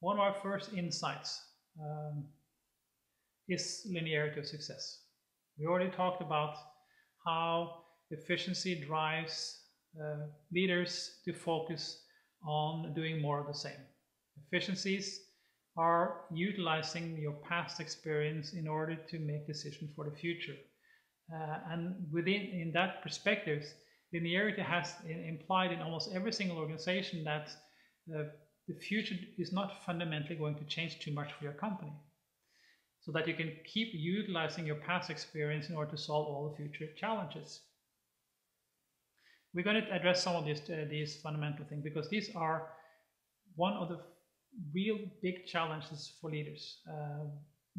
one of our first insights is linearity of success. We already talked about how efficiency drives leaders to focus on doing more of the same. Efficiencies are utilizing your past experience in order to make decisions for the future. And in that perspective, linearity has implied in almost every single organization that the future is not fundamentally going to change too much for your company, so that you can keep utilizing your past experience in order to solve all the future challenges. We're going to address some of these fundamental things, because these are one of the real big challenges for leaders.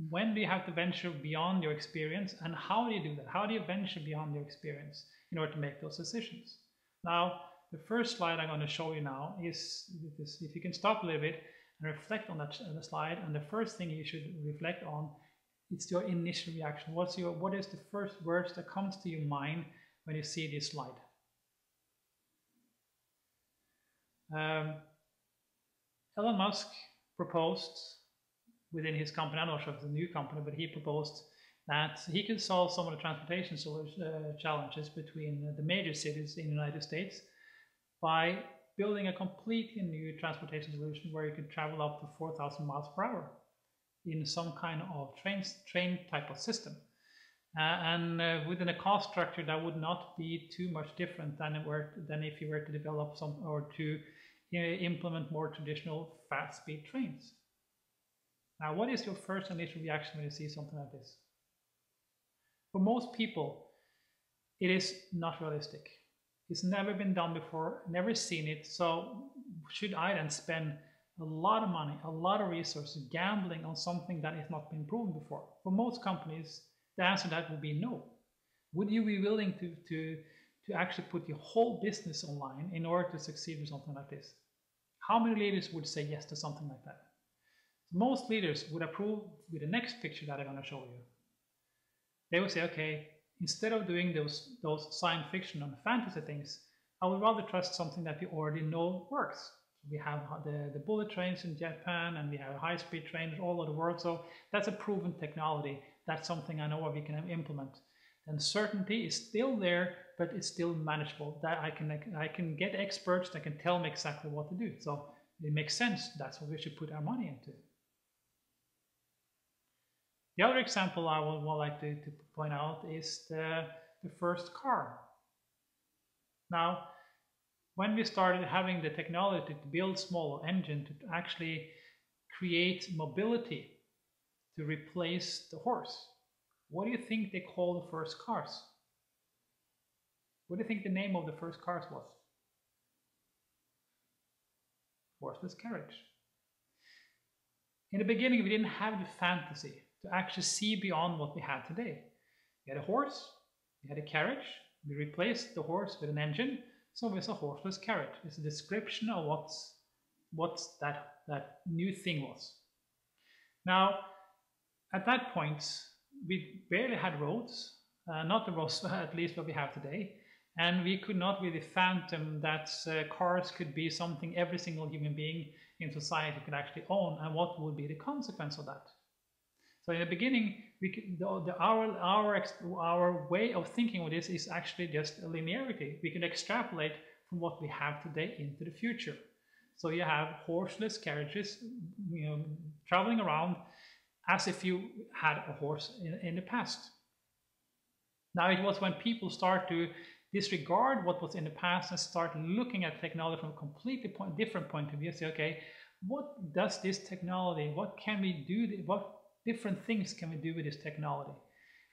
When do you have to venture beyond your experience, and how do you do that? How do you venture beyond your experience in order to make those decisions? Now, the first slide I'm going to show you now is this. If you can stop a little bit and reflect on the slide, and the first thing you should reflect on is your initial reaction. What is the first words that comes to your mind when you see this slide? Elon Musk proposed within his company, I'm not sure if it's a new company, but he proposed that he could solve some of the transportation challenges between the major cities in the United States by building a completely new transportation solution where you could travel up to 4,000 miles per hour in some kind of train type of system. And within a cost structure that would not be too much different than if you were to develop some or to implement more traditional fast-speed trains. Now, what is your first initial reaction when you see something like this? For most people, it is not realistic. It's never been done before, never seen it. So should I then spend a lot of money, a lot of resources gambling on something that has not been proven before? For most companies, the answer to that would be no. Would you be willing to actually put your whole business online in order to succeed with something like this? How many leaders would say yes to something like that? Most leaders would approve with the next picture that I'm going to show you. They would say, okay, instead of doing those science fiction and fantasy things, I would rather trust something that we already know works. We have the bullet trains in Japan, and we have high-speed trains all over the world. So that's a proven technology. That's something I know we can implement. Then certainty is still there, but it's still manageable. That I can get experts that can tell me exactly what to do. So it makes sense. That's what we should put our money into. The other example I would like to point out is the first car. Now, when we started having the technology to build smaller engine to actually create mobility to replace the horse, what do you think they call the first cars? What do you think the name of the first cars was? Horseless carriage. In the beginning, we didn't have the fantasy to actually see beyond what we have today. We had a horse, we had a carriage, we replaced the horse with an engine, so it's a horseless carriage. It's a description of what that new thing was. Now, at that point, we barely had roads, not the roads at least what we have today, and we could not really fathom that cars could be something every single human being in society could actually own, and what would be the consequence of that. So in the beginning, our way of thinking of this is actually just a linearity. We can extrapolate from what we have today into the future. So you have horseless carriages, traveling around as if you had a horse in the past. Now it was when people start to disregard what was in the past and start looking at technology from a completely different point of view. Say, okay, what does this technology? What can we do? What different things can we do with this technology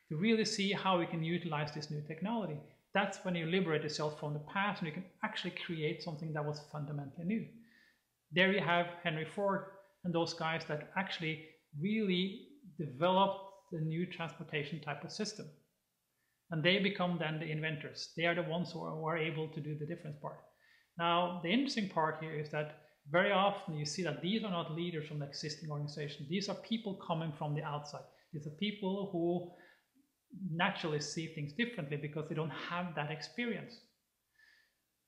to really see how we can utilize this new technology? That's when you liberate yourself from the past and you can actually create something that was fundamentally new. There you have Henry Ford and those guys that actually really developed the new transportation type of system. And they become then the inventors. They are the ones who are able to do the difference part. Now, the interesting part here is that very often you see that these are not leaders from the existing organization. These are people coming from the outside. These are people who naturally see things differently because they don't have that experience.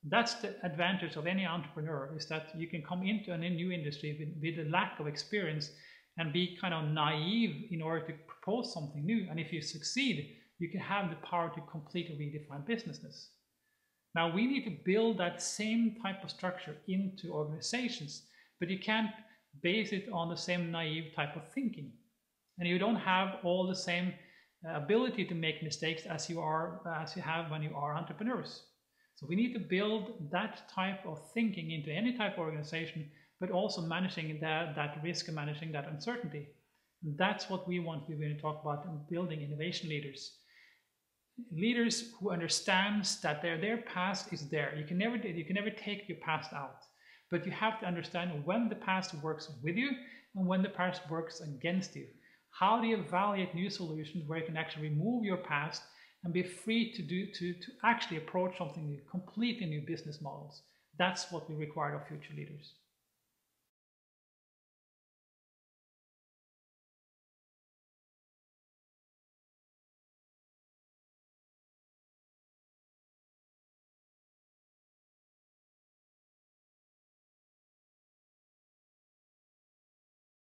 That's the advantage of any entrepreneur, is that you can come into a new industry with a lack of experience and be kind of naive in order to propose something new. And if you succeed, you can have the power to completely redefine businesses. Now we need to build that same type of structure into organizations, but you can't base it on the same naive type of thinking. And you don't have all the same ability to make mistakes as you have when you are entrepreneurs. So we need to build that type of thinking into any type of organization, but also managing that risk and managing that uncertainty. And that's what we want to do when we talk about building innovation leaders. Leaders who understands that their past is there. You can never take your past out, but you have to understand when the past works with you and when the past works against you. How do you evaluate new solutions where you can actually remove your past and be free to actually approach something new, completely new business models? That's what we require of future leaders.